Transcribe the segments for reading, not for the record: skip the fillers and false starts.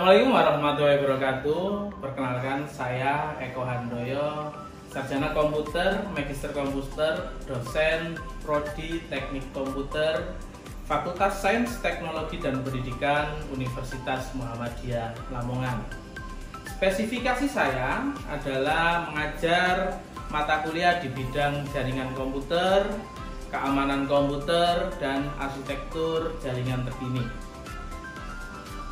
Assalamualaikum warahmatullahi wabarakatuh. Perkenalkan, saya Eko Handoyo, sarjana komputer, magister komputer, dosen prodi teknik komputer, Fakultas Sains Teknologi dan Pendidikan Universitas Muhammadiyah Lamongan. Spesifikasi saya adalah mengajar mata kuliah di bidang jaringan komputer, keamanan komputer, dan arsitektur jaringan terkini.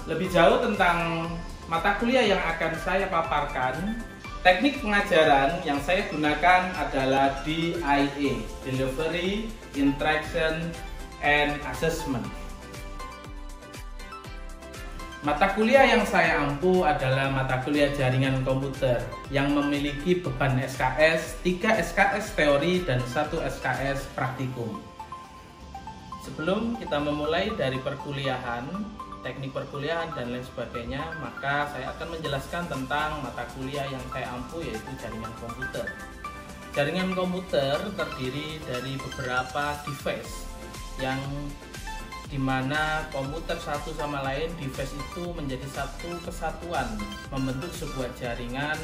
Lebih jauh tentang mata kuliah yang akan saya paparkan, teknik pengajaran yang saya gunakan adalah DIA, Delivery, Interaction, and Assessment. Mata kuliah yang saya ampu adalah mata kuliah jaringan komputer yang memiliki beban SKS, 3 SKS teori dan 1 SKS praktikum. Sebelum kita memulai dari perkuliahan, teknik perkuliahan dan lain sebagainya, maka saya akan menjelaskan tentang mata kuliah yang saya ampu, yaitu jaringan komputer. Jaringan komputer terdiri dari beberapa device yang dimana komputer satu sama lain, device itu menjadi satu kesatuan, membentuk sebuah jaringan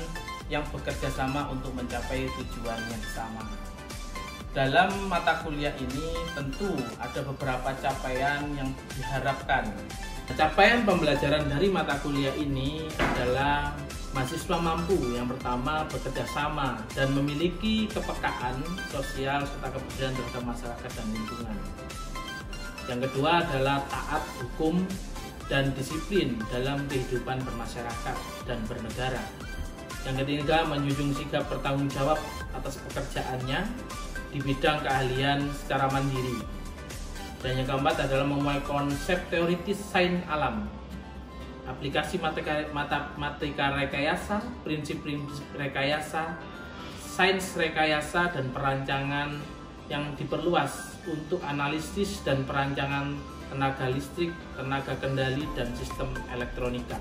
yang bekerja sama untuk mencapai tujuan yang sama. Dalam mata kuliah ini tentu ada beberapa capaian yang diharapkan. Capaian pembelajaran dari mata kuliah ini adalah mahasiswa mampu yang pertama bekerja sama dan memiliki kepekaan sosial serta kepedulian terhadap masyarakat dan lingkungan. Yang kedua adalah taat hukum dan disiplin dalam kehidupan bermasyarakat dan bernegara. Yang ketiga, menjunjung sikap bertanggung jawab atas pekerjaannya di bidang keahlian secara mandiri. Dan yang keempat adalah memulai konsep teoritis sains alam, aplikasi matematika rekayasa, prinsip-prinsip rekayasa, sains rekayasa, dan perancangan yang diperluas untuk analisis dan perancangan tenaga listrik, tenaga kendali, dan sistem elektronika.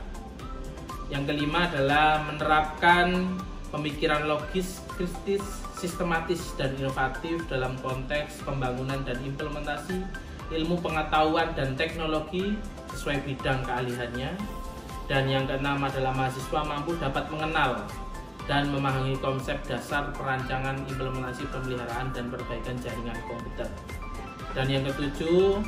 Yang kelima adalah menerapkan pemikiran logis, kritis, sistematis, dan inovatif dalam konteks pembangunan dan implementasi ilmu pengetahuan dan teknologi sesuai bidang keahliannya. Dan yang keenam adalah mahasiswa mampu dapat mengenal dan memahami konsep dasar perancangan, implementasi, pemeliharaan, dan perbaikan jaringan komputer. Dan yang ketujuh,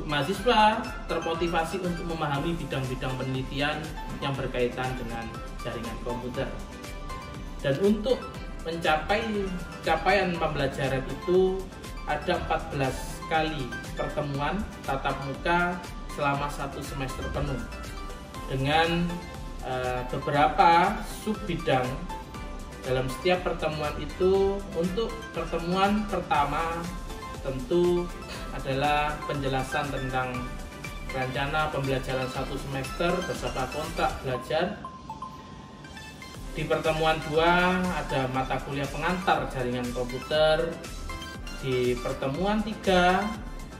mahasiswa termotivasi untuk memahami bidang-bidang penelitian yang berkaitan dengan jaringan komputer. Dan untuk mencapai capaian pembelajaran itu ada 14 kali pertemuan tatap muka selama 1 semester penuh dengan beberapa sub bidang dalam setiap pertemuan itu. Untuk pertemuan pertama tentu adalah penjelasan tentang rencana pembelajaran 1 semester beserta kontrak belajar. Di pertemuan 2 ada mata kuliah pengantar jaringan komputer. Di pertemuan 3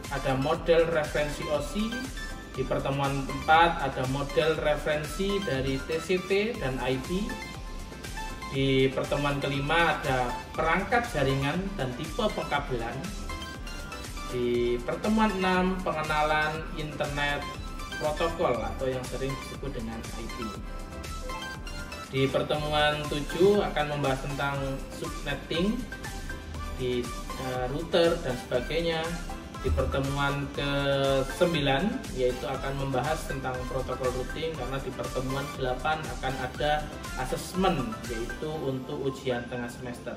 ada model referensi OSI. Di pertemuan 4 ada model referensi dari TCP dan IP. Di pertemuan kelima ada perangkat jaringan dan tipe pengkabelan. Di pertemuan 6 pengenalan internet protokol atau yang sering disebut dengan IP. Di pertemuan 7 akan membahas tentang subnetting, di router dan sebagainya. Di pertemuan ke-9 yaitu akan membahas tentang protokol routing, karena di pertemuan 8 akan ada asesmen yaitu untuk ujian tengah semester.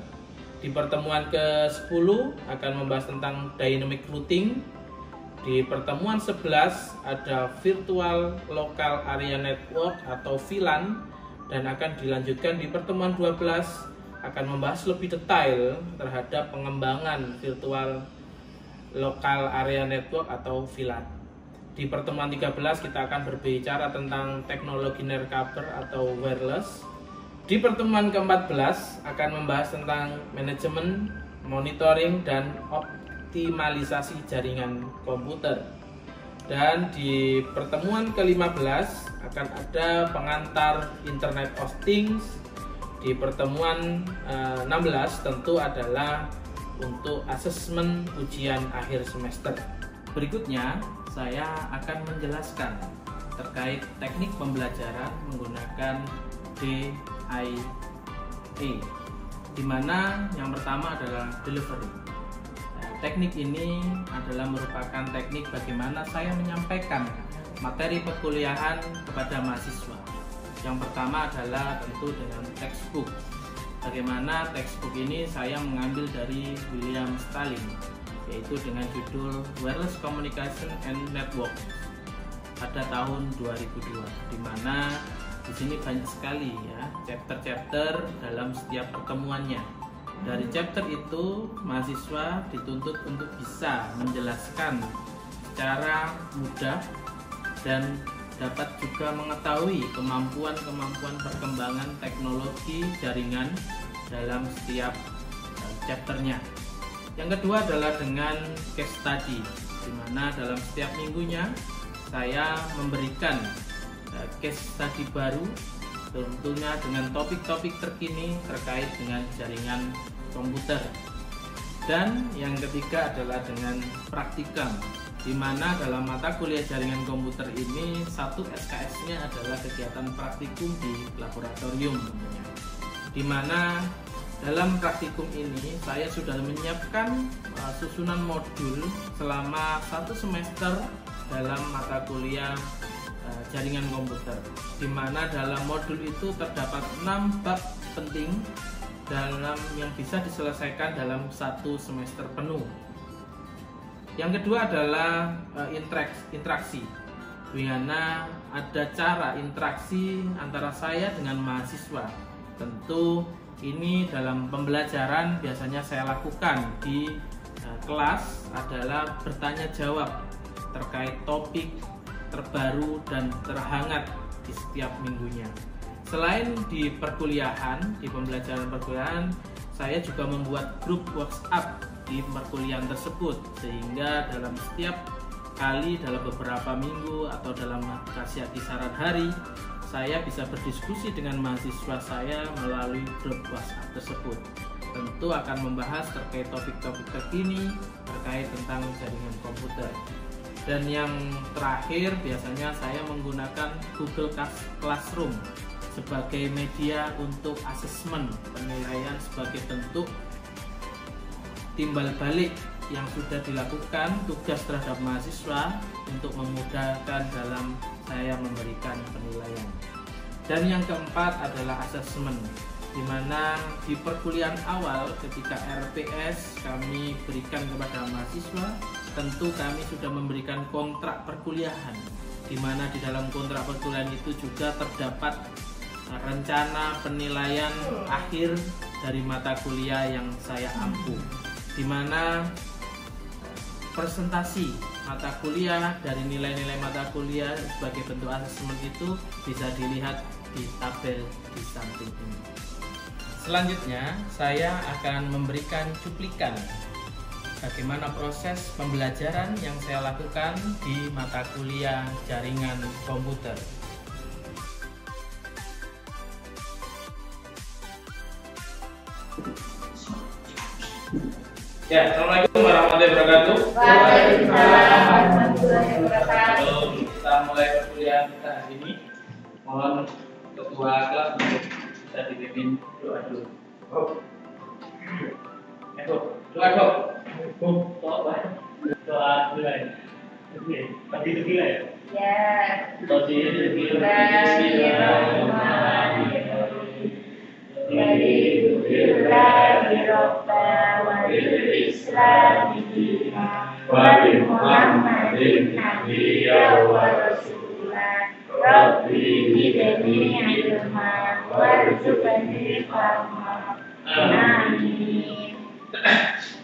Di pertemuan ke-10 akan membahas tentang dynamic routing. Di pertemuan 11 ada virtual local area network atau VLAN, dan akan dilanjutkan di pertemuan 12 akan membahas lebih detail terhadap pengembangan virtual local area network atau VLAN. Di pertemuan 13 kita akan berbicara tentang teknologi nirkabel atau wireless. Di pertemuan ke-14 akan membahas tentang manajemen, monitoring, dan optimalisasi jaringan komputer. Dan di pertemuan ke-15 akan ada pengantar Internet of Things. Di pertemuan 16 tentu adalah untuk asesmen ujian akhir semester. Berikutnya saya akan menjelaskan terkait teknik pembelajaran menggunakan DIA, di mana yang pertama adalah delivery. Teknik ini adalah merupakan teknik bagaimana saya menyampaikan materi perkuliahan kepada mahasiswa. Yang pertama adalah tentu dengan textbook. Bagaimana textbook ini saya mengambil dari William Stalling, yaitu dengan judul Wireless Communication and Network pada tahun 2002, di mana di sini banyak sekali ya chapter-chapter dalam setiap pertemuannya. Dari chapter itu mahasiswa dituntut untuk bisa menjelaskan secara mudah dan dapat juga mengetahui kemampuan-kemampuan perkembangan teknologi jaringan dalam setiap chapternya. Yang kedua adalah dengan case study, di mana dalam setiap minggunya saya memberikan case study baru, tentunya dengan topik-topik terkini terkait dengan jaringan komputer. Dan yang ketiga adalah dengan praktikum, di mana dalam mata kuliah jaringan komputer ini satu SKS-nya adalah kegiatan praktikum di laboratorium tentunya. Di mana dalam praktikum ini saya sudah menyiapkan susunan modul selama 1 semester dalam mata kuliah jaringan komputer, di mana dalam modul itu terdapat 6 bab penting yang bisa diselesaikan dalam 1 semester penuh. Yang kedua adalah interaksi, di mana ada cara interaksi antara saya dengan mahasiswa. Tentu ini dalam pembelajaran biasanya saya lakukan di kelas adalah bertanya jawab terkait topik terbaru dan terhangat di setiap minggunya. Selain di perkuliahan, di pembelajaran perkuliahan, saya juga membuat grup WhatsApp di perkuliahan tersebut, sehingga dalam setiap kali dalam beberapa minggu atau dalam kisaran hari saya bisa berdiskusi dengan mahasiswa saya melalui grup WhatsApp tersebut. Tentu akan membahas terkait topik-topik terkini terkait tentang jaringan komputer. Dan yang terakhir biasanya saya menggunakan Google Classroom sebagai media untuk asesmen penilaian sebagai bentuk timbal balik yang sudah dilakukan tugas terhadap mahasiswa untuk memudahkan dalam saya memberikan penilaian. Dan yang keempat adalah asesmen, di mana di perkuliahan awal ketika RPS kami berikan kepada mahasiswa, tentu kami sudah memberikan kontrak perkuliahan, di mana di dalam kontrak perkuliahan itu juga terdapat rencana penilaian akhir dari mata kuliah yang saya ampu, di mana presentasi mata kuliah dari nilai-nilai mata kuliah sebagai bentuk asesmen itu bisa dilihat di tabel di samping ini. Selanjutnya saya akan memberikan cuplikan bagaimana proses pembelajaran yang saya lakukan di mata kuliah jaringan komputer. Ya, Assalamualaikum warahmatullahi wabarakatuh. Waalaikumsalam warahmatullahi wabarakatuh. Kita mulai perkuliahan kita hari ini. Mohon ketua kelas untuk bisa dipimpin doa dulu. Doa dulu ya. Oke, pasti itu gila ya? Ya.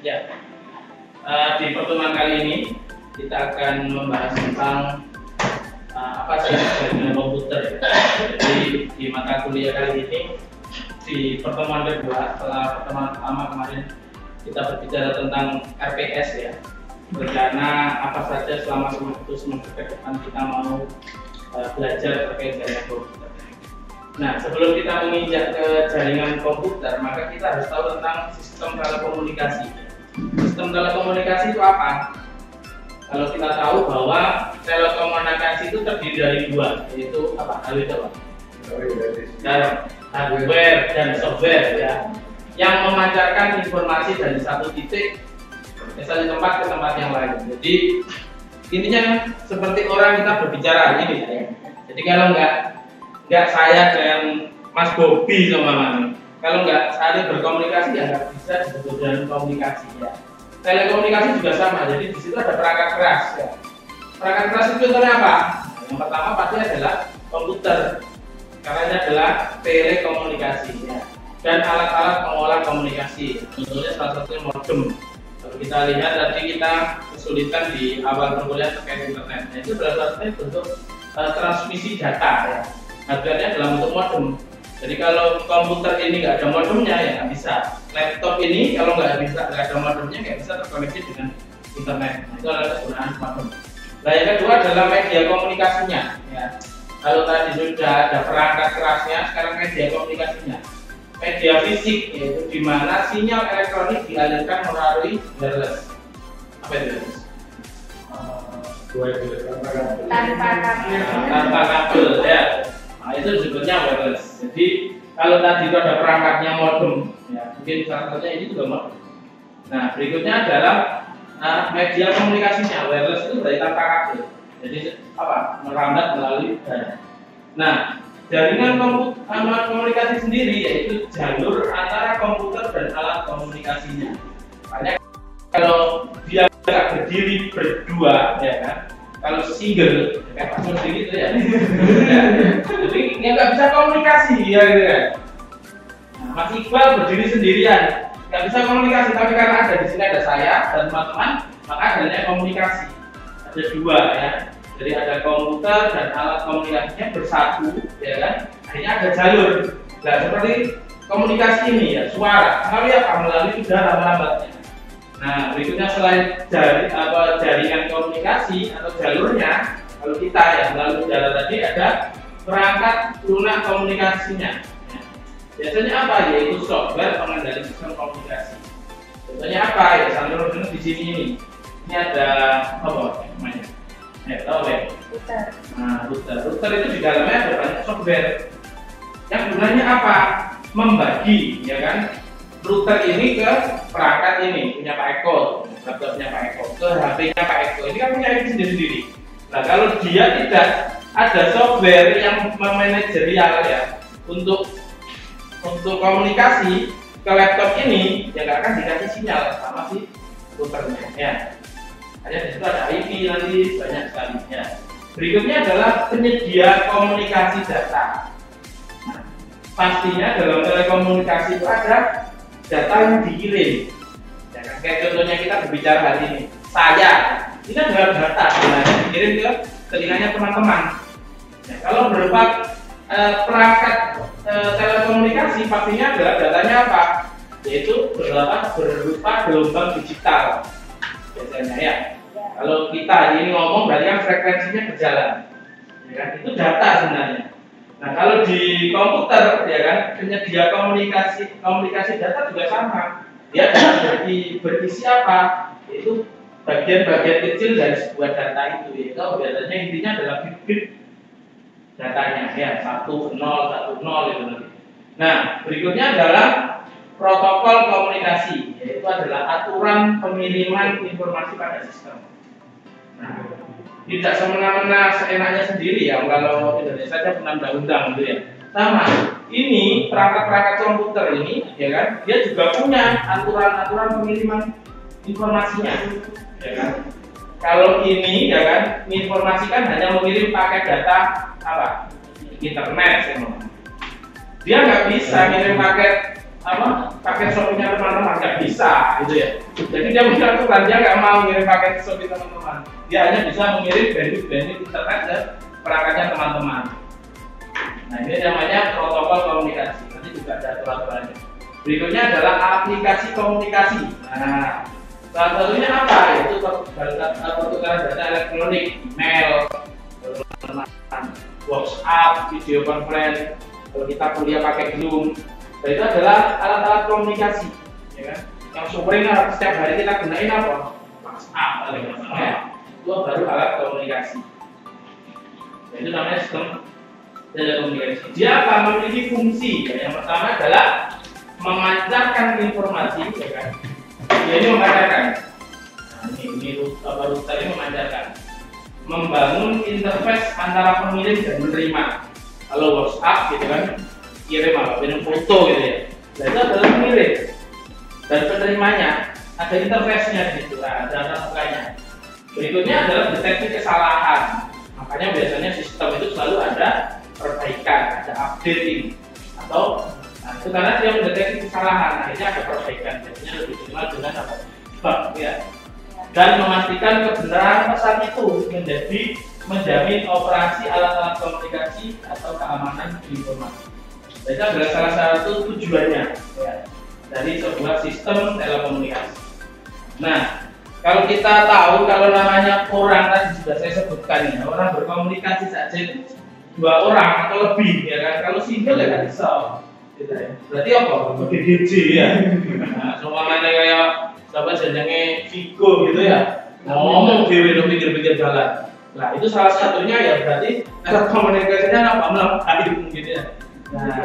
Ya, di pertemuan kali ini kita akan membahas tentang apa sih jaringan komputer. Jadi di mata kuliah kali ini, di pertemuan kedua setelah pertemuan pertama kemarin kita berbicara tentang RPS ya, rencana apa saja selama semester ke depan kita mau belajar terkait jaringan komputer. Nah, sebelum kita menginjak ke jaringan komputer, maka kita harus tahu tentang sistem telekomunikasi. Sistem telekomunikasi itu apa? Kalau kita tahu bahwa telekomunikasi itu terdiri dari dua, yaitu apa? Hardware dan software ya, yang memancarkan informasi dari satu titik dari tempat ke tempat yang lain. Jadi intinya seperti orang kita berbicara ini ya. Jadi kalau nggak saya dengan Mas Bobi sama Mami, kalau nggak saling berkomunikasi ya nggak bisa disebut dengan komunikasi ya. Telekomunikasi juga sama. Jadi di situ ada perangkat keras ya. Perangkat keras itu contohnya apa? Yang pertama pasti adalah komputer, karena ini adalah telekomunikasi ya. Dan alat-alat pengolah komunikasi, contohnya salah satunya modem. Kalau kita lihat tadi kita kesulitan di awal perkuliahan terkait internet, nah, itu salah satunya bentuk transmisi data ya. Hardware-nya dalam bentuk modem. Jadi kalau komputer ini nggak ada modemnya ya nggak bisa. Laptop ini kalau nggak ada modemnya nggak bisa terkoneksi dengan internet. Nah, itu adalah kegunaan modem. Nah yang kedua adalah media komunikasinya. Ya. Kalau tadi sudah ada perangkat kerasnya, sekarang media komunikasinya. Media fisik yaitu di mana sinyal elektronik dialirkan melalui wireless. Apa itu? Tanpa kabel ya. Nah, itu disebutnya wireless. Jadi kalau tadi itu ada perangkatnya modem, ya, mungkin salah satunya ini juga modem. Nah berikutnya adalah media komunikasinya. Wireless itu dari tanpa kabel. Jadi apa? Merambat melalui udara. Nah jaringan komunikasi sendiri yaitu jalur antara komputer dan alat komunikasinya. Makanya kalau dia berdiri berdua, ya kan? Kalau single, kayak Pak Sundri gitu ya. Jadi nggak bisa komunikasi ya gitu kan. Nah, Mas Iqbal berdiri sendirian, nggak bisa komunikasi. Tapi karena ada di sini ada saya dan teman-teman, maka adanya komunikasi. Ada dua ya. Jadi ada komputer dan alat komunikasinya bersatu, ya kan? Akhirnya ada jalur. Nah seperti komunikasi ini ya, suara melalui apa? Melalui udara merambatnya. Nah berikutnya selain jaringan komunikasi atau jalurnya, kalau kita ya melalui udara tadi ada perangkat lunak komunikasinya. Ya. Biasanya apa? Yaitu software pengendali sistem komunikasi. Contohnya apa ya? Sambil di sini ini. Ini ada apa namanya? Tahu ya? Router. Nah, router itu di dalamnya ada banyak software. Yang gunanya apa? Membagi, ya kan? Router ini ke perangkat ini punya Pak Eko, laptopnya Pak Eko, ke HP-nya Pak Eko. Ini kan punya IP sendiri-sendiri. Nah, kalau dia tidak ada software yang memanajerial ya untuk komunikasi ke laptop ini, ya nggak akan dikasih sinyal sama si routernya. Ya. Hanya di situ ada IP nanti banyak sekali. Ya. Berikutnya adalah penyedia komunikasi data. Nah, pastinya dalam telekomunikasi itu ada data yang dikirim. Ya, kan? Kayak contohnya kita berbicara hari ini. Saya, ini adalah data sebenarnya dikirim ke telinganya teman-teman. Ya, kalau berupa perangkat telekomunikasi, pastinya adalah datanya apa? Yaitu berupa gelombang digital. Biasanya ya. Kalau kita ini ngomong berarti kan frekuensinya berjalan, ya kan? Itu data sebenarnya. Nah kalau di komputer ya kan penyedia komunikasi data juga sama. Dia berisi apa? Yaitu bagian-bagian kecil dari sebuah data itu. Yaitu biasanya intinya adalah bit-bit datanya ya 1010 itu nanti. Nah berikutnya adalah protokol komunikasi, yaitu adalah aturan pengiriman informasi pada sistem. Nah, tidak semena-mena seenaknya sendiri ya, kalau Indonesia saja undang-undang gitu ya. Sama, ini perangkat-perangkat komputer ini, ya kan, dia juga punya aturan-aturan pengiriman informasinya, ya kan. Kalau ini, ya kan, menginformasikan hanya mengirim paket data apa? Internet, ya, dia nggak bisa ngirim paket shopee-nya teman-teman, nggak bisa gitu ya. Jadi dia punya aturan, dia nggak mau ngirim paket shopee teman-teman, dia hanya bisa mengirim bandwidth internet ke perangkatnya teman-teman. Nah ini namanya protokol komunikasi, nanti juga ada aturan-aturannya. Berikutnya adalah aplikasi komunikasi. Nah salah satunya apa? Yaitu pertukaran data elektronik, email, WhatsApp, video conference. Kalau kita kuliah pakai Zoom. Nah, itu adalah alat-alat komunikasi, ya kan? Yang sering setiap hari kita gunain apa? WhatsApp, ya. Itu baru alat komunikasi. Itu namanya sistem telekomunikasi. Dia akan memiliki fungsi. Yang pertama adalah memancarkan informasi, ya kan? Dia ini memancarkan. Nah, ini router ini memancarkan. Membangun interface antara pengirim dan menerima. Kalau WhatsApp gitu kan, kirim apa? Kirim foto gitu ya. Nah, itu adalah pengirim. Dan penerimanya ada interface-nya di situ, ada mukanya. Berikutnya adalah deteksi kesalahan. Makanya biasanya sistem itu selalu ada perbaikan, ada updating atau itu karena dia mendeteksi kesalahan. Nah, ini ada perbaikan. Biasanya lebih dikenal dengan apa? Bug, ya. Dan memastikan kebenaran pesan itu menjamin operasi alat-alat komunikasi atau keamanan informasi. Itu adalah salah satu tujuannya ya, dari sebuah sistem telekomunikasi. Nah, kalau kita tahu kalau namanya orang tadi sudah saya sebutkan ya, orang berkomunikasi saja dua orang atau lebih ya kan. Kalau single ya kan bisa. Gitu ya. Berarti apa? BGG ya. Nah, semuanya kayak sahabat jenenge Vigo gitu ya. Ngomong dewe di pinggir-pinggir jalan. Nah, itu salah satunya ya berarti komunikasinya apa melalui mungkin ya. Nah,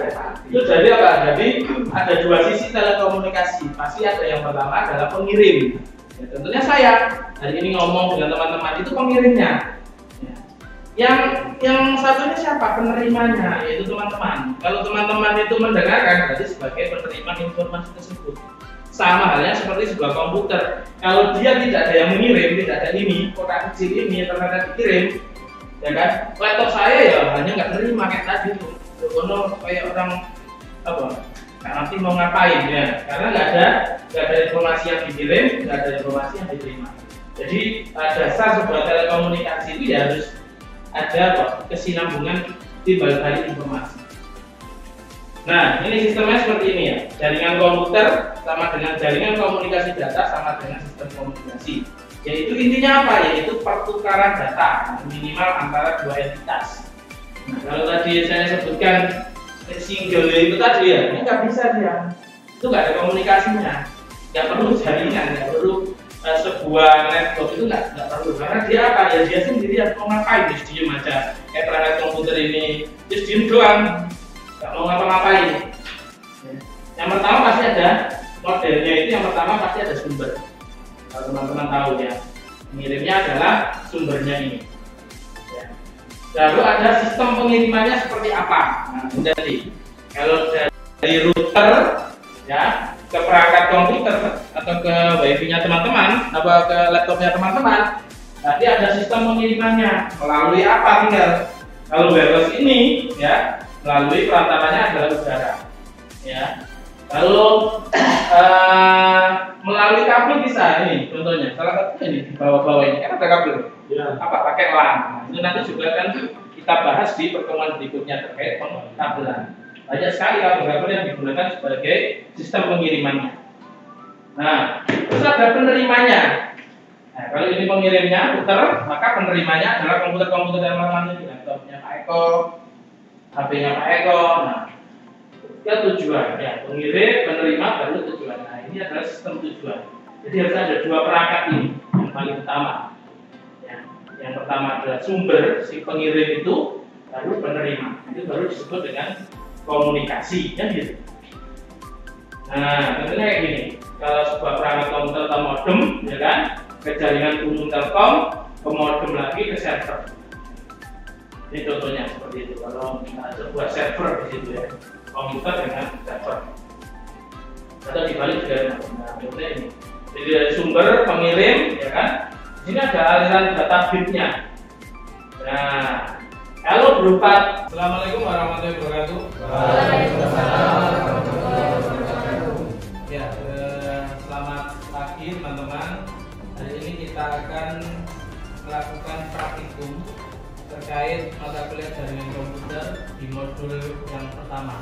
itu jadi apa? Jadi ada dua sisi telekomunikasi. Pasti ada yang pertama adalah pengirim. Ya, tentunya saya hari ini ngomong dengan teman-teman itu pengirimnya. Ya. Yang satunya siapa? Penerimanya, yaitu teman-teman. Kalau teman-teman itu mendengarkan berarti sebagai penerima informasi tersebut. Sama halnya seperti sebuah komputer. Kalau dia tidak ada yang mengirim, tidak ada ini, kotak kecil ini ternyata dikirim, ya kan? Laptop saya ya hanya nggak terima kayak tadi tuh. Kono kayak orang apa? Nggak ngerti mau ngapain ya? Karena nggak ada informasi yang dikirim, nggak ada informasi yang diterima. Jadi dasar sebuah telekomunikasi itu ya harus ada kesinambungan timbal balik informasi. Nah, ini sistemnya seperti ini ya. Jaringan komputer sama dengan jaringan komunikasi data sama dengan sistem komunikasi. Yaitu intinya apa? Yaitu pertukaran data minimal antara dua entitas. Nah, kalau tadi saya sebutkan single itu tadi ya, ini nggak bisa dia. Itu nggak ada komunikasinya. Nggak perlu jaringan, nggak perlu sebuah network itu nggak perlu. Karena dia apa? Ya dia sendiri yang mau ngapain? Terus diem aja. Kayak perangkat komputer ini, terus diem doang. Nggak mau ngapa-ngapain. Yang pertama pasti ada modelnya itu, yang pertama pasti ada sumber. Kalau teman-teman tahu ya, pengirimnya adalah sumbernya ini. Ya. Lalu ada sistem pengirimannya seperti apa? Nah, jadi kalau dari router ya ke perangkat komputer atau ke wifi-nya teman-teman atau ke laptopnya teman-teman, nanti ada sistem pengirimannya melalui apa tinggal. Kalau wireless ini ya melalui perantaranya adalah udara, ya. Lalu melalui kabel bisa ini, contohnya salah satunya ini di bawah-bawah ini kan ada kabel, ya. Apa pakai LAN. Nah, itu nanti juga kan kita bahas di pertemuan berikutnya terkait kabelan. Banyak sekali kabel-kabel yang digunakan sebagai sistem pengirimannya. Nah, terus ada penerimanya. Nah, kalau ini pengirimnya router, maka penerimanya adalah komputer-komputer yang mana ini, laptopnya Pak Eko, HP-nya Pak Eko. Nah, ke tujuan ya, pengirim, penerima, baru tujuan. Nah, ini adalah sistem tujuan. Jadi harus ada dua perangkat ini yang paling utama. Ya, yang pertama adalah sumber si pengirim itu, baru penerima. Itu baru disebut dengan komunikasi, ya gitu. Nah, tentunya kayak gini. Kalau sebuah perangkat komputer atau modem, ya kan, ke jaringan umum Telkom, ke modem lagi ke server. Ini contohnya seperti itu. Kalau sebuah server di situ ya, komputer dengan server. Atau dibalik juga. Nah, contohnya ini. Jadi dari sumber pengirim, ya kan. Di sini ada aliran data bitnya. Nah, kalau berupa Assalamualaikum warahmatullahi wabarakatuh. Waalaikumsalam warahmatullahi wabarakatuh. Ya, selamat pagi teman-teman. Hari ini kita akan melakukan praktikum terkait mata kuliah jaringan komputer di modul yang pertama.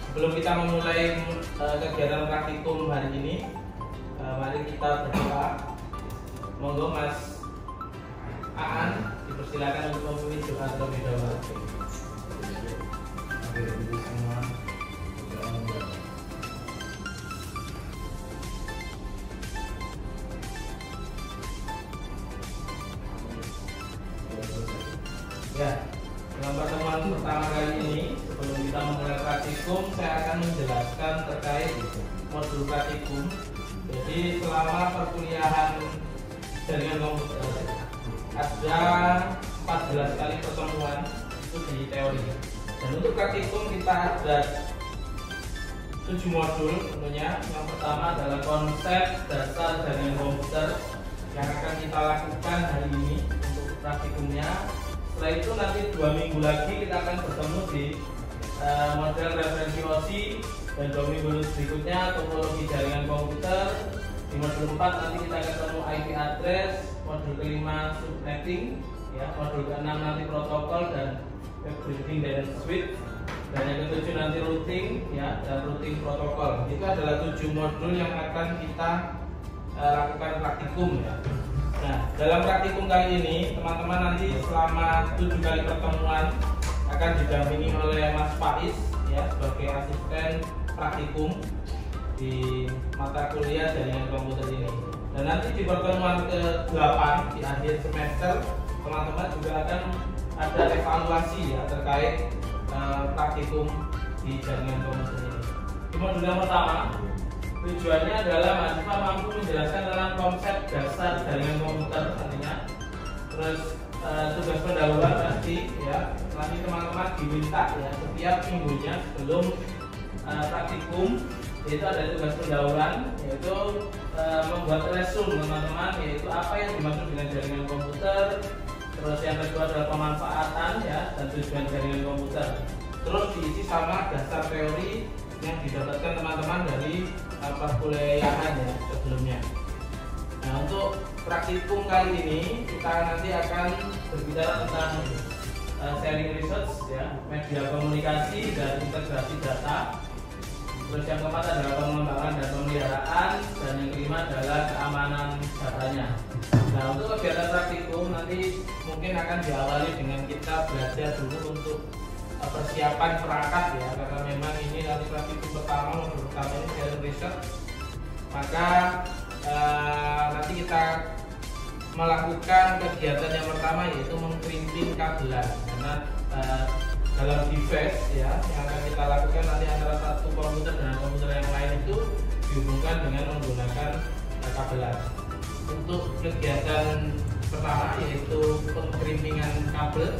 Sebelum kita memulai kegiatan praktikum hari ini, mari kita berdoa. Monggo Mas Aan dipersilakan untuk memimpin doa terlebih dahulu. Ya, pertama kali ini, sebelum kita memulai praktikum, saya akan menjelaskan terkait modul praktikum. Jadi selama perkuliahan jaringan komputer ada 14 kali pertemuan itu di teori. Dan untuk praktikum kita ada 7 modul tentunya. Yang pertama adalah konsep dasar jaringan komputer yang akan kita lakukan hari ini untuk praktikumnya. Setelah itu nanti 2 minggu lagi kita akan bertemu di model referensi OSI, dan 2 minggu berikutnya topologi jaringan komputer. Di modul 4 nanti kita akan ketemu IP address, modul kelima subnetting, ya, modul ke-6 nanti protokol dan web bridging dan switch, dan yang ke-7 nanti routing, ya, dan routing protokol. Itu adalah 7 modul yang akan kita lakukan praktikum, ya. Nah, dalam praktikum kali ini teman-teman nanti selama 7 kali pertemuan akan didampingi oleh Mas Faiz, ya, sebagai asisten praktikum di mata kuliah jaringan komputer ini. Dan nanti di pertemuan ke-8 di akhir semester teman-teman juga akan ada evaluasi, ya, terkait praktikum di jaringan komputer ini. Di modul yang pertama, tujuannya adalah mahasiswa mampu menjelaskan tentang konsep dasar jaringan komputer nantinya. Terus tugas pendahuluan pasti, ya, nanti teman-teman diminta, ya, setiap minggunya sebelum praktikum itu ada tugas pendahuluan, yaitu membuat resume teman-teman, yaitu apa yang dimaksud dengan jaringan komputer. Terus yang kedua adalah pemanfaatan, ya, dan tujuan jaringan komputer. Terus diisi sama dasar teori yang didapatkan teman-teman dari perkuliahan, ya, sebelumnya. Nah, untuk praktikum kali ini kita nanti akan berbicara tentang sharing research, ya, media komunikasi dan integrasi data. Terus yang keempat adalah pengembangan dan pemeliharaan, dan yang kelima adalah keamanan datanya. Nah, untuk kegiatan praktikum nanti mungkin akan diawali dengan kita belajar dulu untuk persiapan perangkat, ya, karena memang ini nanti praktikum pertama, modul pertama ini sharing research. Maka nanti kita melakukan kegiatan yang pertama, yaitu mengprinting kabelan, karena dalam device, ya, yang akan kita lakukan nanti antara satu komputer dengan komputer yang lain itu dihubungkan dengan menggunakan kabelan. Untuk kegiatan pertama, yaitu pengprintingan kabel,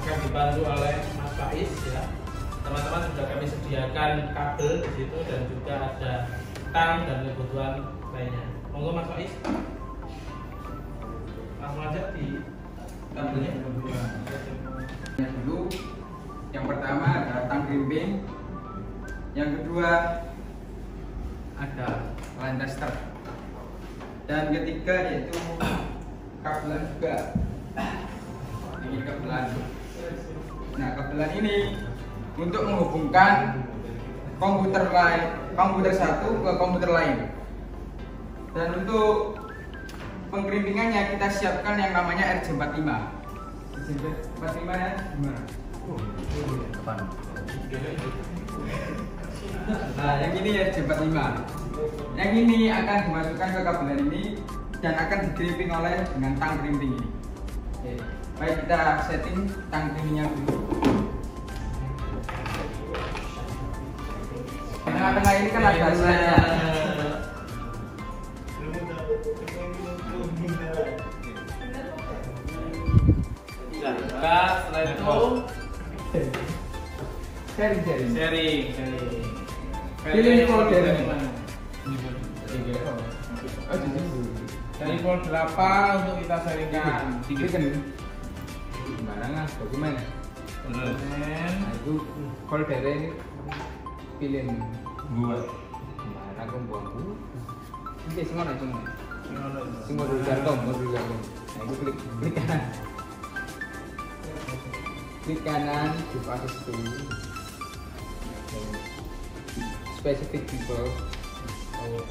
akan dibantu oleh Mas Faiz, ya. Teman-teman sudah kami sediakan kabel di situ dan juga ada tang dan kebutuhan lainnya. Monggo Mas Faiz, langsung aja di kabelnya. Dulu yang pertama adalah tang crimping, yang kedua ada line tester, dan ketiga yaitu kabelan juga. Ini kabelan. Nah, kabelan ini untuk menghubungkan komputer satu ke komputer lain. Dan untuk pengkrimpingannya kita siapkan yang namanya RJ45. RJ45 ya, gimana? Nah, yang ini RJ45. Yang ini akan dimasukkan ke kabelan ini dan akan di-crimping oleh dengan tang crimping ini. Oke. Baik, kita setting tang crimpingnya dulu. Tengah-tengah ini kan ada slide-nya. Setelah itu sharing. Pilih folder. Dari folder apa untuk kita sharingkan? Gimana nggak? Bagaimana? Nah, itu folder ini pilih Buat. mana aku buangku. Ini semua nih semua dulu karton. Nah, itu klik kanan. Klik kanan di fase itu. Specific people.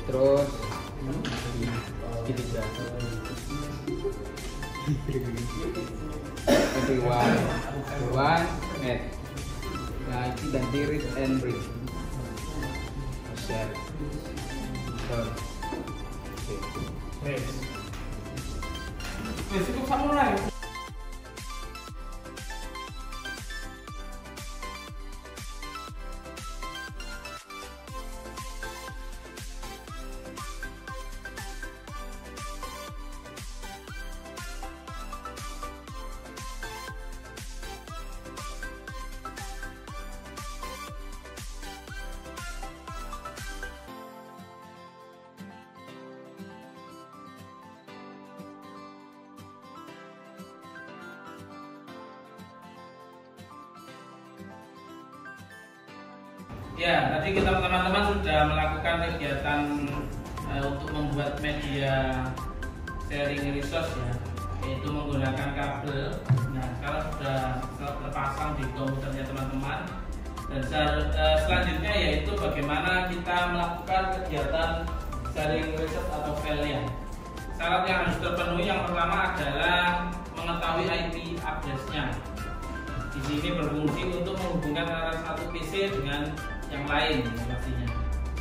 Terus pilih everyone add. Nah, itu ganti read and read. Share. Oke. Cukup samurai. Ya, tadi kita teman-teman sudah melakukan kegiatan untuk membuat media sharing resource ya, yaitu menggunakan kabel. Nah, sekarang sudah terpasang di komputernya teman-teman. Dan selanjutnya yaitu bagaimana kita melakukan kegiatan sharing resource atau filenya. Syarat yang harus terpenuhi yang pertama adalah mengetahui IP address-nya. Di sini berfungsi untuk menghubungkan antara satu PC dengan yang lain pastinya.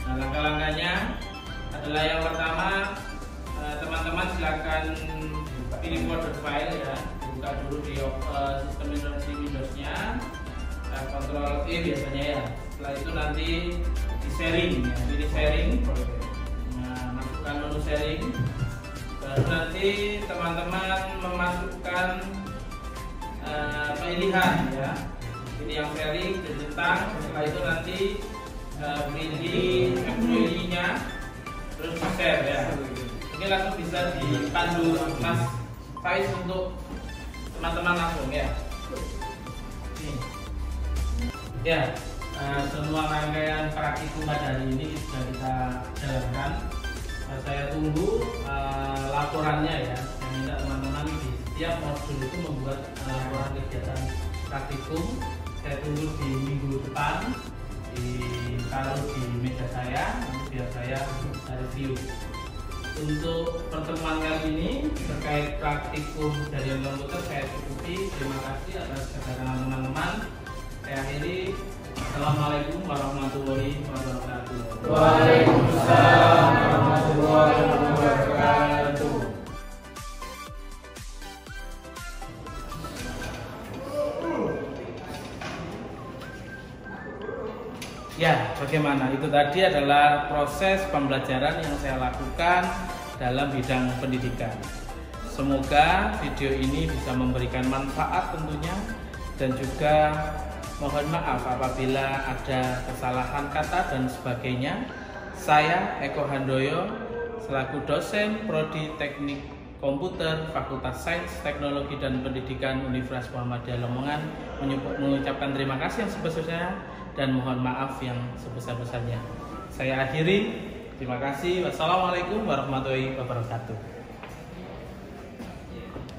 Nah, langkah-langkahnya adalah yang pertama, teman-teman silakan pilih folder file ya, buka dulu di sistem informasi Windows-nya, Ctrl E biasanya ya. Setelah itu nanti di sharing ya, pilih sharing. Nah, masukkan menu sharing. Baru nanti teman-teman memasukkan pilihan ya, pilih yang sharing, centang. Setelah itu nanti pilih nya, terus share ya. Ini langsung bisa dipandu Mas Faiz untuk teman-teman langsung ya. Ya, semua rangkaian praktikum pada hari ini sudah kita jalankan. Saya tunggu laporannya ya. Saya minta teman-teman di setiap modul itu membuat laporan kegiatan praktikum. Saya tunggu di minggu depan, ditaruh di meja saya, nanti biar saya review. Untuk pertemuan kali ini terkait praktikum dari komputer saya cukupi. Terima kasih atas kedatangan teman-teman. Saya akhiri. Assalamualaikum warahmatullahi wabarakatuh. Waalaikumsalam warahmatullahi wabarakatuh. Ya, bagaimana? Itu tadi adalah proses pembelajaran yang saya lakukan dalam bidang pendidikan. Semoga video ini bisa memberikan manfaat tentunya, dan juga mohon maaf apabila ada kesalahan kata dan sebagainya. Saya Eko Handoyo selaku dosen Prodi Teknik Komputer Fakultas Sains, Teknologi dan Pendidikan Universitas Muhammadiyah Lamongan mengucapkan terima kasih yang sebesar-besarnya dan mohon maaf yang sebesar-besarnya. Saya akhiri. Terima kasih. Wassalamualaikum warahmatullahi wabarakatuh.